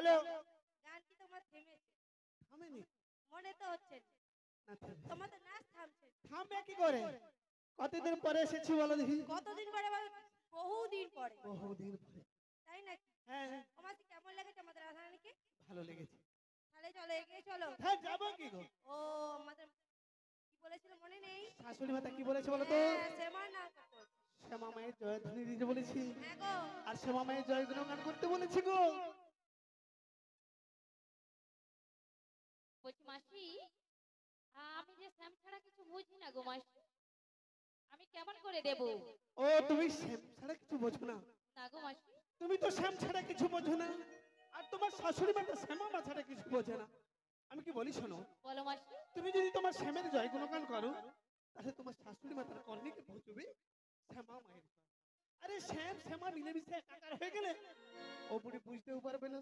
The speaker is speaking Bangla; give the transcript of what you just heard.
বলো। গান কি তোমার থেমেছে? থামেনি। মনে তো হচ্ছে না। না থামছে। তোমার তো নাচ থামছে না। থামবে কি করে? কতদিন পরে এসেছি বলো দেখি। কতদিন পরে বলো? বহুদিন পরে। বহুদিন পরে। তাই নাকি? হ্যাঁ তোমার কি কেমন লেগেছে আমাদের রাধারানীকে? ভালো লেগেছে। তাহলে চলো এগিয়ে চলো। হ্যাঁ যাবো কি গো? ও আমাদের কি বলেছিল মনে নেই? শাশুড়ি মাতা কি বলেছে বলো তো? হ্যাঁ শ্যামার নাম করতে বলছে। শ্যামা মায়ের জয়ধ্বনি দিতে বলেছি। হ্যাঁ গো। আর শ্যামা মায়ের জয় গুণগান করতে বলেছি গো। বলছি মাসি, আমি যে শ্যাম ছাড়া কিছু বুঝি না গো মাসি, আমি কেমন করে দেব? ও তুমি শ্যাম ছাড়া কিছু বোঝো না? না গো মাসি। তুমি তো শ্যাম ছাড়া কিছু বোঝো না। আর তোমার শাশুড়ি মাতা শ্যামা মা ছাড়া কিছু বোঝে না। আমি কি বলি শোনো। বলো মাসি। তুমি যদি তোমার শ্যামের জয় গুণগান করো, তাহলে তোমার শাশুড়ি মাতার কর্ণিকে পৌঁছবে শ্যামা মায়ের। আরে শ্যাম শ্যামা মিলেমিশে একাকার হয়ে গেলে ও বুড়ি বুঝতেও পারবে না।